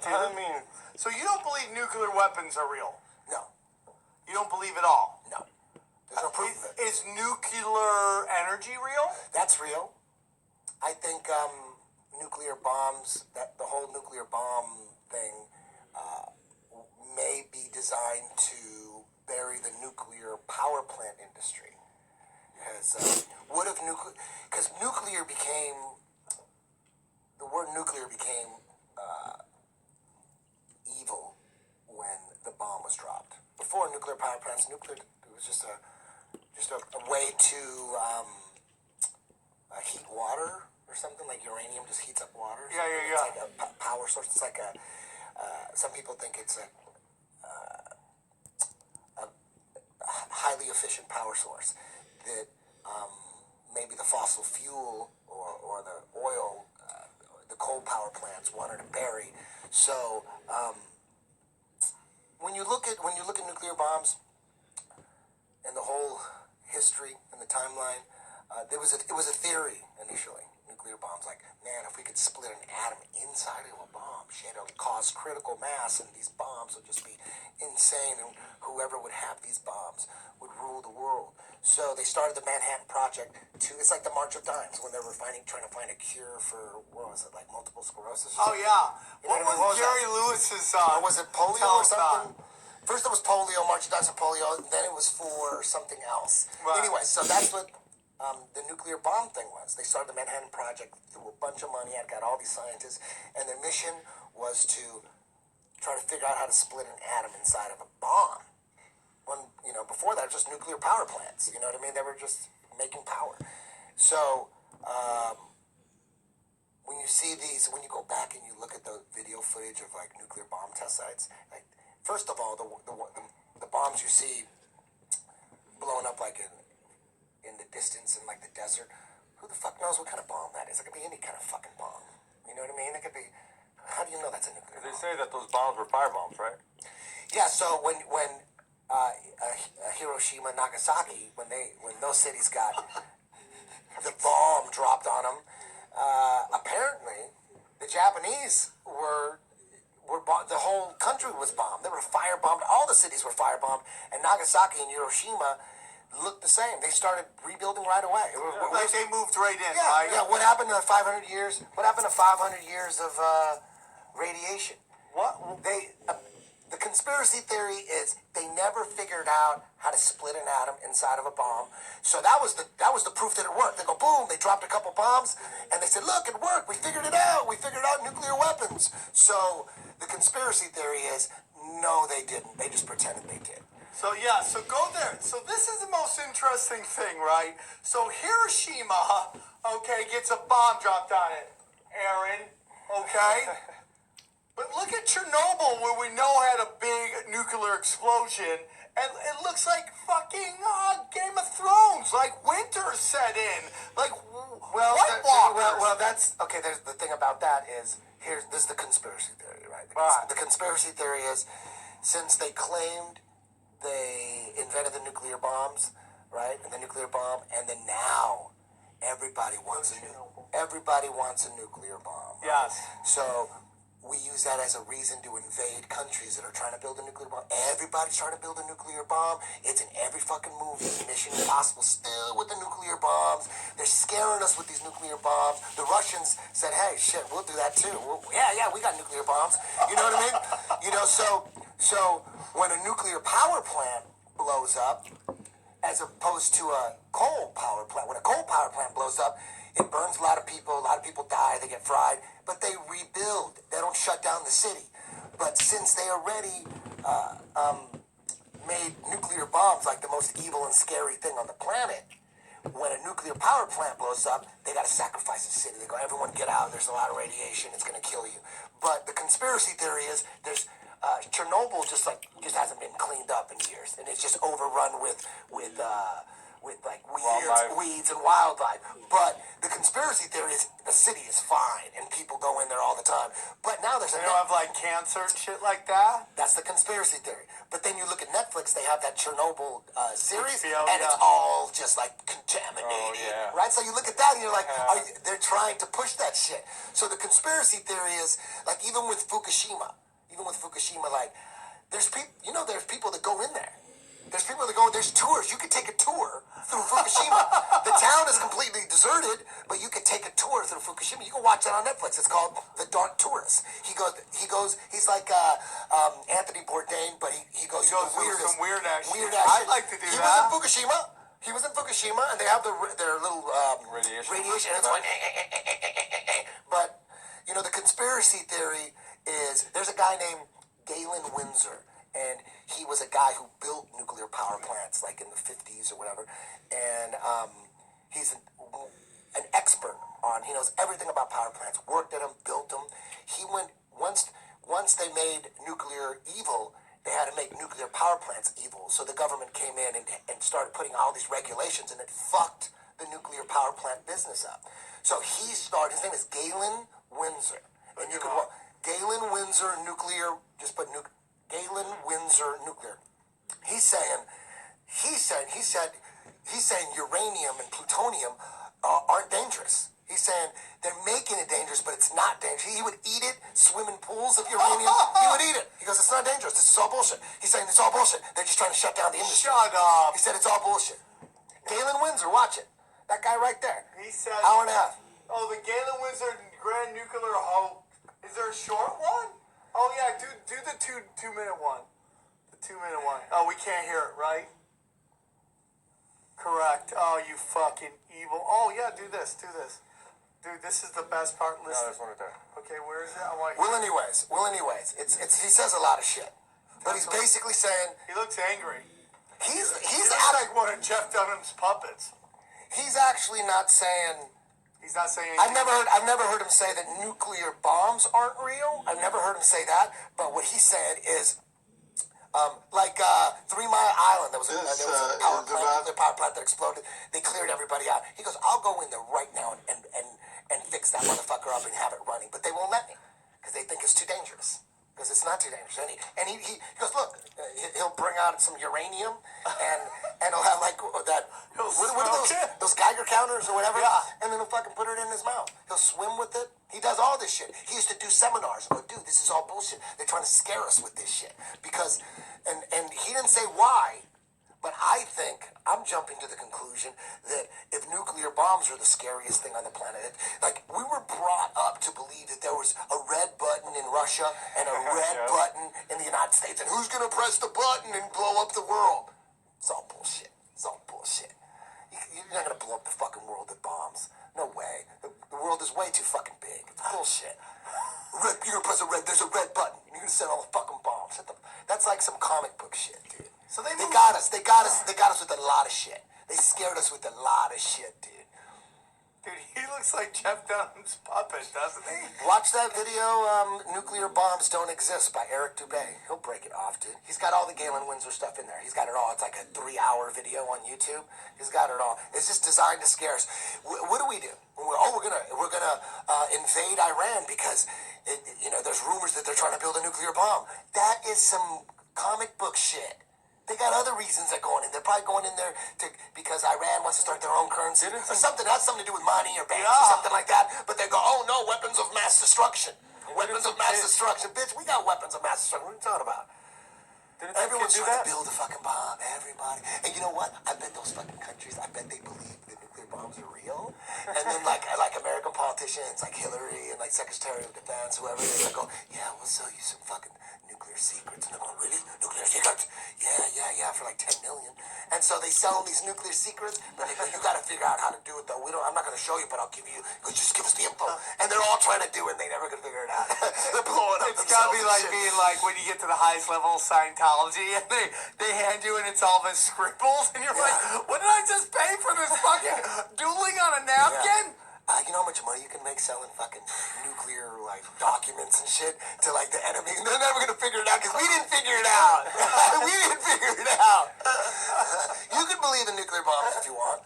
dude. I mean, So you don't believe nuclear weapons are real? No. You don't believe at all? No. There's no proof of it. Is nuclear energy real? That's real. I think nuclear bombs, the whole nuclear bomb thing, may be designed to bury the nuclear power plant industry. Because nuclear became, the word nuclear became evil when the bomb was dropped. Before nuclear power plants, nuclear, it was just a way to heat water or something, like uranium just heats up water. Yeah. It's like a power source. It's like some people think it's a highly efficient power source that maybe the fossil fuel or the oil, the coal power plants wanted to bury. So when you look at nuclear bombs and the whole history and the timeline, it was a theory initially. Nuclear bombs, like, man, if we could split an atom inside of a bomb, shit, it would cause critical mass, and these bombs would just be insane, and whoever would have these bombs would rule the world. So they started the Manhattan Project it's like the March of Dimes when they were trying to find a cure for, what was it, like multiple sclerosis? Oh yeah. You know What was Jerry Lewis's? Or was it polio or something? Telethon. First it was polio, March of Dimes for polio, then it was for something else. Right. Anyway, so that's what the nuclear bomb thing was. They started the Manhattan Project, threw a bunch of money at, got all these scientists, and their mission was to try to figure out how to split an atom inside of a bomb. When, before that, it was just nuclear power plants. You know what I mean? They were just making power. So, when you go back and you look at the video footage of like nuclear bomb test sites, like, first of all, the bombs you see blowing up like in the distance in like the desert, who the fuck knows what kind of bomb that is? It could be any kind of fucking bomb. You know what I mean? It could be. How do you know that's a nuclear bomb? they say that those bombs were fire bombs, right? Yeah. So when Hiroshima, Nagasaki, when those cities got the bomb dropped on them, apparently the Japanese were the whole country was bombed. They were firebombed. All the cities were firebombed, and Nagasaki and Hiroshima looked the same. They started rebuilding right away. Like they moved right in, Yeah, right? yeah. What happened to 500 years? What happened to 500 years of radiation? The conspiracy theory is they never figured out how to split an atom inside of a bomb. So that was the proof that it worked. They go boom. They dropped a couple bombs, and they said, "Look, it worked. We figured it out. We figured out nuclear weapons." So the conspiracy theory is no, they didn't. They just pretended they did. So go there. So this is the most interesting thing, right? So Hiroshima, okay, gets a bomb dropped on it, Aaron, okay? But look at Chernobyl, where we know had a big nuclear explosion, and it looks like fucking Game of Thrones, like winter set in, like White Walkers. Well, that's okay. There's the thing about that is this is the conspiracy theory, right? The conspiracy theory is since they claimed they invented the nuclear bombs, right? And the nuclear bomb, and then now everybody wants a nuclear bomb. Right? Yes. So we use that as a reason to invade countries that are trying to build a nuclear bomb. Everybody's trying to build a nuclear bomb. It's in every fucking movie. Mission Impossible still with the nuclear bombs. They're scaring us with these nuclear bombs. The Russians said, "Hey, shit, we'll do that too. Yeah, we got nuclear bombs." You know what I mean? So when a nuclear power plant blows up, as opposed to a coal power plant, when a coal power plant blows up, it burns a lot of people die, they get fried, but they rebuild. They don't shut down the city. But since they already made nuclear bombs like the most evil and scary thing on the planet, when a nuclear power plant blows up, they got to sacrifice the city. They go, everyone get out, there's a lot of radiation, it's going to kill you. But the conspiracy theory is there's Chernobyl just hasn't been cleaned up in years, and it's just overrun with like weeds and wildlife. But the conspiracy theory is the city is fine and people go in there all the time. But now there's They don't have like cancer and shit like that. that's the conspiracy theory. But then you look at Netflix, they have that Chernobyl series, HBO, and it's yeah. all just like contaminated, Oh, yeah. right? So you look at that and you're like, they're trying to push that shit. So the conspiracy theory is, like, even with Fukushima, like, there's people that go in there. There's people that go, there's tours. You could take a tour through Fukushima. The town is completely deserted, but you could take a tour through Fukushima. You can watch that on Netflix. It's called The Dark Tourist. He's like Anthony Bourdain, but he goes He goes through through some weird ass shit. I'd I'd like to do He that. He was in Fukushima, and they have their little Radiation. and it's going, But, you know, the conspiracy theory is there's a guy named Galen Windsor, and he was a guy who built nuclear power plants, like in the 50s or whatever, and he's an expert on, he knows everything about power plants, worked at them, built them. He went, once they made nuclear evil, they had to make nuclear power plants evil, so the government came in and started putting all these regulations, and it fucked the nuclear power plant business up. So he started, his name is Galen Windsor, and you can walk, Galen Windsor Nuclear, just put Galen Windsor Nuclear. He's saying uranium and plutonium aren't dangerous. He's saying they're making it dangerous, but it's not dangerous. He would eat it, swim in pools of uranium. He would eat it. He goes, it's not dangerous. This is all bullshit. He's saying it's all bullshit. They're just trying to shut down the industry. Shut up. He said it's all bullshit. Galen Windsor, watch it. That guy right there. He said, hour and a half. oh, the Galen Windsor Grand Nuclear Hope. Is there a short one? Oh, yeah, do the two-minute one. The 2-minute one. Oh, we can't hear it, right? Correct. Oh, you fucking evil. Oh, yeah, do this. Dude, this is the best part. No, Listen. there's one right there. Okay, where is it? I want Well, anyways, it's he says a lot of shit. But he's basically saying He looks angry. he's He looks like one of Jeff Dunham's puppets. he's actually not saying. He's not saying I've anything. never heard him say that nuclear bombs aren't real. I've never heard him say that. But what he said is, like 3 Mile Island, there was a nuclear power plant that exploded. They cleared everybody out. He goes, I'll go in there right now and fix that motherfucker up and have it running. But they won't let me because they think it's too dangerous. Because it's not too dangerous. And he goes, look, he'll bring out some uranium and he'll have like that. What are those Geiger counters or whatever? Yeah. And then he'll fucking put it in his mouth. He'll swim with it. He does all this shit. He used to do seminars. Go, dude, this is all bullshit. They're trying to scare us with this shit. Because, and he didn't say why, but I think, I'm jumping to the conclusion that if nuclear bombs are the scariest thing on the planet, like, we were brought up to believe that there was a red button in Russia and a red button in the United States, and who's gonna press the button and blow up the world? It's all bullshit. You're not gonna blow up the fucking world with bombs. No way. The world is way too fucking big. It's bullshit. You're gonna press a red, there's a red button, and you're gonna send all the fucking bombs. That's like some comic book shit, dude. So They got us with a lot of shit. They scared us with a lot of shit, dude. Dude, he looks like Jeff Dunham's puppet, doesn't he? Watch that video, Nuclear Bombs Don't Exist by Eric Dubé. He'll break it off, dude. He's got all the Galen Windsor stuff in there. He's got it all. It's like a 3-hour video on YouTube. He's got it all. It's just designed to scare us. What do we do? We're gonna invade Iran because there's rumors that they're trying to build a nuclear bomb. That is some comic book shit. They got other reasons they're going in. They're probably going in there because Iran wants to start their own currency or something. That has something to do with money or banks or something like that. But they go, oh no, weapons of mass destruction. Weapons of mass destruction. Bitch, we got weapons of mass destruction. What are you talking about? Everyone's trying to build a fucking bomb. Everybody. And you know what? I bet those fucking countries, I bet they believe that nuclear bombs are real. And then like American politicians like Hillary and like Secretary of Defense, whoever, they go, yeah, we'll sell you some fucking nuclear secrets. And they're going, really? Nuclear secrets? Yeah, for like 10 million. And so they sell them these nuclear secrets, but they go, you gotta figure out how to do it though. I'm not gonna show you, but I'll give you, just give us the info. And they're all trying to do it and they never gonna figure it out. They're blowing up. It's gotta be like being like when you get to the highest level of Scientology and they hand you and it's all the scribbles and you're like, what did I just pay for this fucking doodling on a napkin? You know how much money you can make selling fucking nuclear like documents and shit to like the enemy? And they're never gonna figure it out because we didn't figure it out. We didn't figure it out. You can believe in nuclear bombs if you want.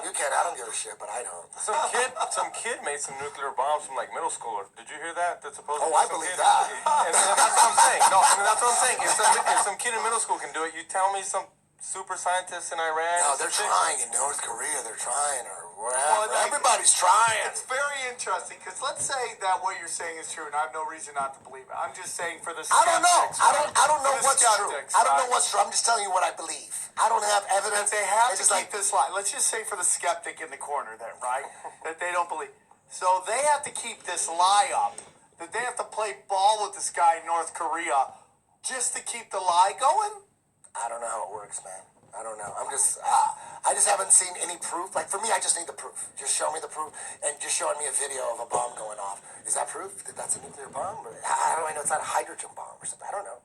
You can. I don't give a shit, but I don't. Some kid made some nuclear bombs from like middle school. Did you hear that? That's supposed to Oh, be I some believe kid. that. And that's what I'm saying. No, I mean, that's what I'm saying. If some kid in middle school can do it, you tell me some super scientists in Iran. No, they're trying in North Korea. They're trying or wherever. Well, Everybody's trying. It's very interesting because let's say that what you're saying is true, and I have no reason not to believe it. I'm just saying for the I don't know. skeptics, I don't know for the what's true. skeptics, I don't know right? what's true. I'm just telling you what I believe. I don't have That evidence. they have It's to just keep this lie. Let's just say for the skeptic in the corner there, right? That they don't believe. So they have to keep this lie up. That they have to play ball with this guy in North Korea just to keep the lie going? I don't know how it works, man. I don't know. I just haven't seen any proof. Like for me, I just need the proof. Just show me the proof, and just showing me a video of a bomb going off. Is that proof that that's a nuclear bomb? Or how do I know it's not a hydrogen bomb or something? I don't know.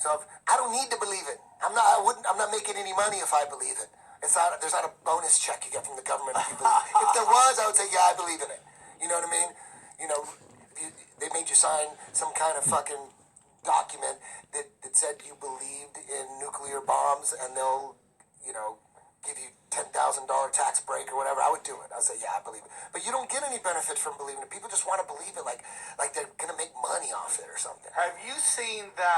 So I don't need to believe it. I'm not making any money if I believe it. It's not. There's not a bonus check you get from the government if you believe. If there was, I would say yeah, I believe in it. You know what I mean? You know, they made you sign some kind of fucking document that said you believed in nuclear bombs, and they'll, you know, give you $10,000 tax break or whatever. I would do it. I'd say, yeah, I believe it. But you don't get any benefit from believing it. People just want to believe it like they're gonna make money off it or something. Have you seen that?